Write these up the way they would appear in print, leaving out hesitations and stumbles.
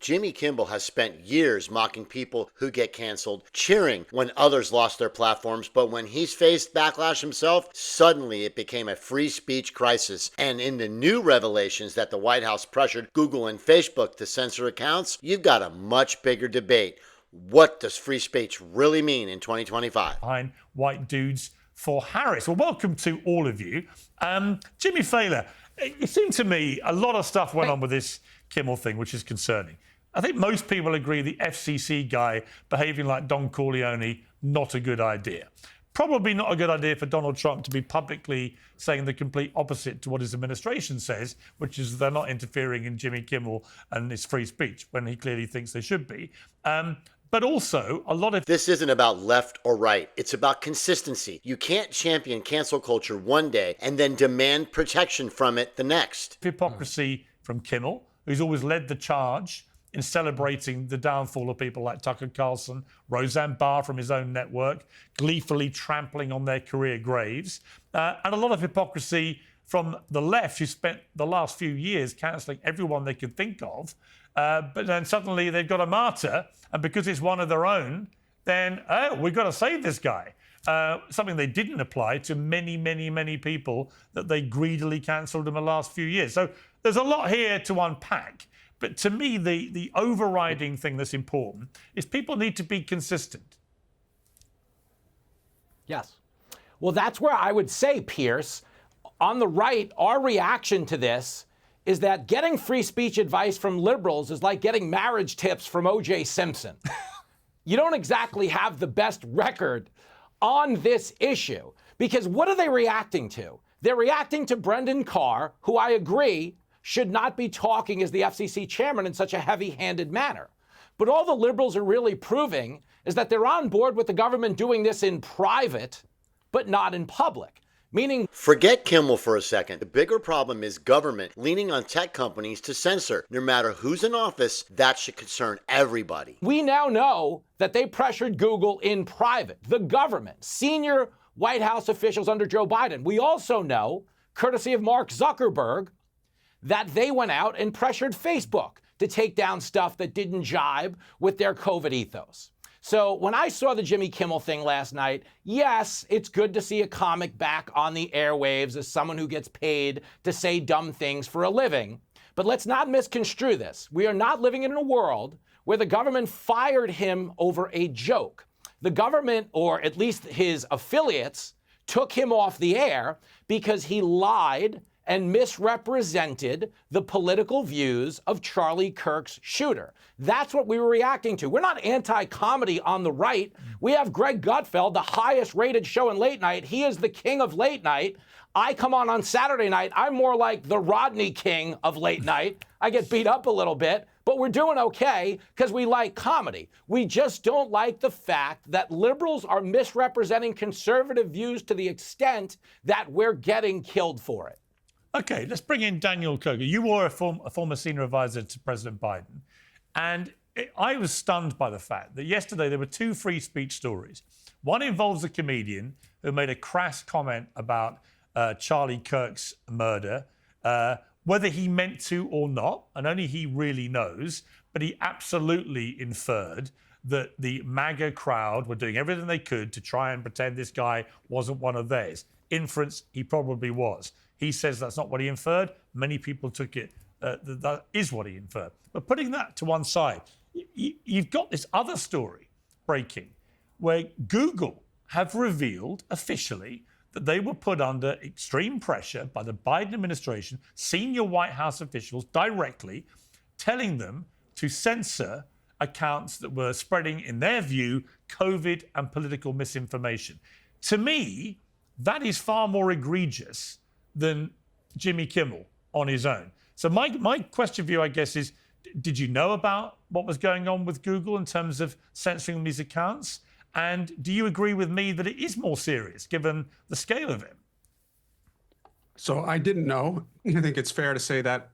Jimmy Kimmel has spent years mocking people who get canceled, cheering when others lost their platforms, but when he's faced backlash himself, suddenly it became a free speech crisis. And in the new revelations that the White House pressured Google and Facebook to censor accounts, you've got a much bigger debate. What does free speech really mean in 2025? Behind white dudes for Harris. Well, welcome to all of you. Jimmy Fahler, it seemed to me a lot of stuff went on with this Kimmel thing, which is concerning. I think most people agree the FCC guy behaving like Don Corleone, not a good idea. Probably not a good idea for Donald Trump to be publicly saying the complete opposite to what his administration says, which is they're not interfering in Jimmy Kimmel and his free speech, when he clearly thinks they should be. But also, a lot of... This isn't about left or right. It's about consistency. You can't champion cancel culture one day and then demand protection from it the next. Hypocrisy from Kimmel, who's always led the charge in celebrating the downfall of people like Tucker Carlson, Roseanne Barr from his own network, gleefully trampling on their career graves, and a lot of hypocrisy from the left, who spent the last few years cancelling everyone they could think of, but then suddenly they've got a martyr, and because it's one of their own, then, oh, we've got to save this guy. Something they didn't apply to many, many, many people that they greedily cancelled in the last few years. So there's a lot here to unpack. But to me, the overriding thing that's important is people need to be consistent. Yes. Well, that's where I would say, Piers, on the right, our reaction to this is that getting free speech advice from liberals is like getting marriage tips from O.J. Simpson. You don't exactly have the best record on this issue, because what are they reacting to? They're reacting to Brendan Carr, who I agree should not be talking as the FCC chairman in such a heavy-handed manner. But all the liberals are really proving is that they're on board with the government doing this in private, but not in public. Meaning, forget Kimmel for a second. The bigger problem is government leaning on tech companies to censor. No matter who's in office, that should concern everybody. We now know that they pressured Google in private, the government, senior White House officials under Joe Biden. We also know, courtesy of Mark Zuckerberg, that they went out and pressured Facebook to take down stuff that didn't jibe with their COVID ethos. So when I saw the Jimmy Kimmel thing last night, yes, it's good to see a comic back on the airwaves as someone who gets paid to say dumb things for a living. But let's not misconstrue this. We are not living in a world where the government fired him over a joke. The government, or at least his affiliates, took him off the air because he lied and misrepresented the political views of Charlie Kirk's shooter. That's what we were reacting to. We're not anti-comedy on the right. We have Greg Gutfeld, the highest rated show in late night. He is the king of late night. I come on Saturday night. I'm more like the Rodney King of late night. I get beat up a little bit, but we're doing okay because we like comedy. We just don't like the fact that liberals are misrepresenting conservative views to the extent that we're getting killed for it. Okay, let's bring in Daniel Koger. You were a former senior advisor to President Biden. And I was stunned by the fact that yesterday there were two free speech stories. One involves a comedian who made a crass comment about Charlie Kirk's murder, whether he meant to or not, and only he really knows, but he absolutely inferred that the MAGA crowd were doing everything they could to try and pretend this guy wasn't one of theirs. Inference, he probably was. He says that's not what he inferred. Many people took it that is what he inferred. But putting that to one side, you've got this other story breaking where Google have revealed officially that they were put under extreme pressure by the Biden administration, senior White House officials directly telling them to censor accounts that were spreading, in their view, COVID and political misinformation. To me, that is far more egregious than Jimmy Kimmel on his own. So my question for you, I guess, is, did you know about what was going on with Google in terms of censoring these accounts? And do you agree with me that it is more serious, given the scale of it? So I didn't know. I think it's fair to say that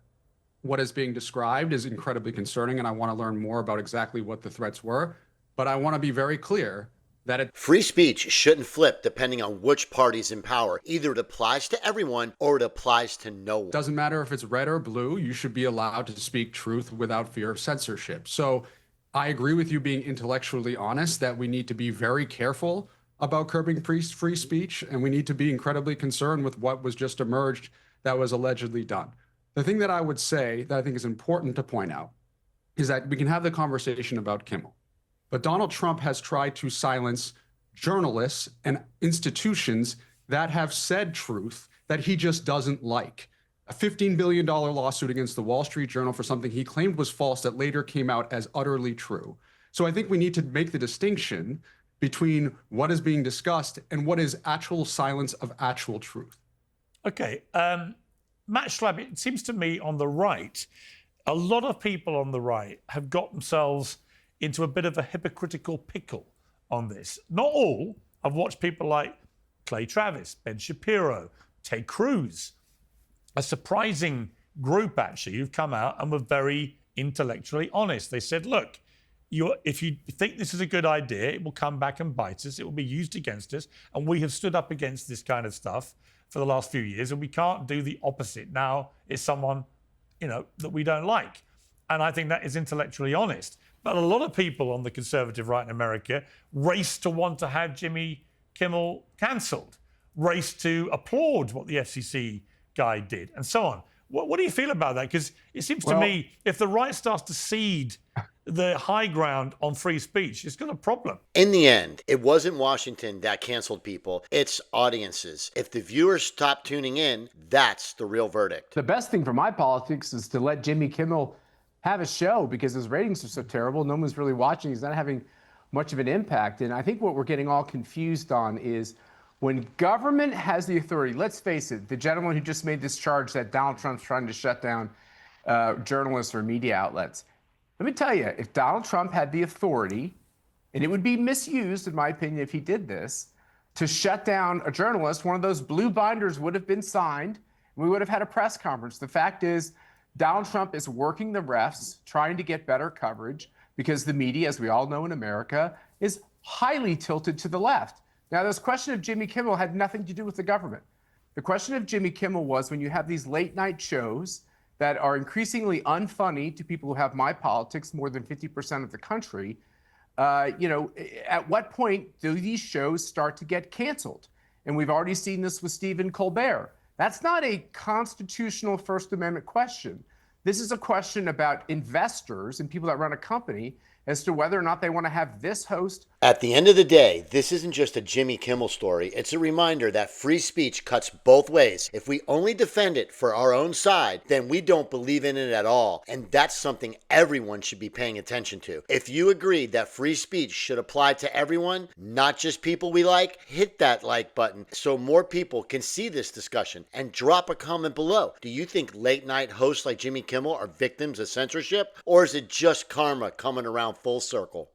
what is being described is incredibly concerning, and I want to learn more about exactly what the threats were. But I want to be very clear that it Free speech shouldn't flip depending on which party's in power. Either it applies to everyone or it applies to no one. doesn't matter if it's red or blue, you should be allowed to speak truth without fear of censorship. So I agree with you being intellectually honest that we need to be very careful about curbing free speech, and we need to be incredibly concerned with what was just emerged that was allegedly done. The thing that I would say that I think is important to point out is that we can have the conversation about Kimmel, but Donald Trump has tried to silence journalists and institutions that have said truth that he just doesn't like. A $15 billion lawsuit against the Wall Street Journal for something he claimed was false that later came out as utterly true. So I think we need to make the distinction between what is being discussed and what is actual silence of actual truth. Okay. Matt Schlapp, it seems to me on the right, a lot of people on the right have got themselves into a bit of a hypocritical pickle on this. Not all. I've watched people like Clay Travis, Ben Shapiro, Ted Cruz, a surprising group actually who've come out and were very intellectually honest. They said, look, if you think this is a good idea, it will come back and bite us. It will be used against us. And we have stood up against this kind of stuff for the last few years, and we can't do the opposite. Now it's someone, that we don't like. And I think that is intellectually honest. But a lot of people on the conservative right in America race to want to have Jimmy Kimmel cancelled, race to applaud what the FCC guy did, and so on. What do you feel about that? Because it seems to me, if the right starts to cede the high ground on free speech, it's got a problem. In the end, it wasn't Washington that canceled people, it's audiences. If the viewers stop tuning in, that's the real verdict. The best thing for my politics is to let Jimmy Kimmel have a show because his ratings are so terrible. No one's really watching. He's not having much of an impact. And I think what we're getting all confused on is when government has the authority, let's face it, the gentleman who just made this charge that Donald Trump's trying to shut down journalists or media outlets. Let me tell you, if Donald Trump had the authority, and it would be misused, in my opinion, if he did this, to shut down a journalist, one of those blue binders would have been signed, and we would have had a press conference. The fact is, Donald Trump is working the refs, trying to get better coverage, because the media, as we all know in America, is highly tilted to the left. Now, this question of Jimmy Kimmel had nothing to do with the government. The question of Jimmy Kimmel was when you have these late night shows that are increasingly unfunny to people who have my politics, more than 50% of the country, at what point do these shows start to get canceled? And we've already seen this with Stephen Colbert. That's not a constitutional First Amendment question. This is a question about investors and people that run a company as to whether or not they want to have this host. At the end of the day, this isn't just a Jimmy Kimmel story. It's a reminder that free speech cuts both ways. If we only defend it for our own side, then we don't believe in it at all. And that's something everyone should be paying attention to. If you agree that free speech should apply to everyone, not just people we like, hit that like button so more people can see this discussion and drop a comment below. Do you think late night hosts like Jimmy Kimmel are victims of censorship? Or is it just karma coming around full circle?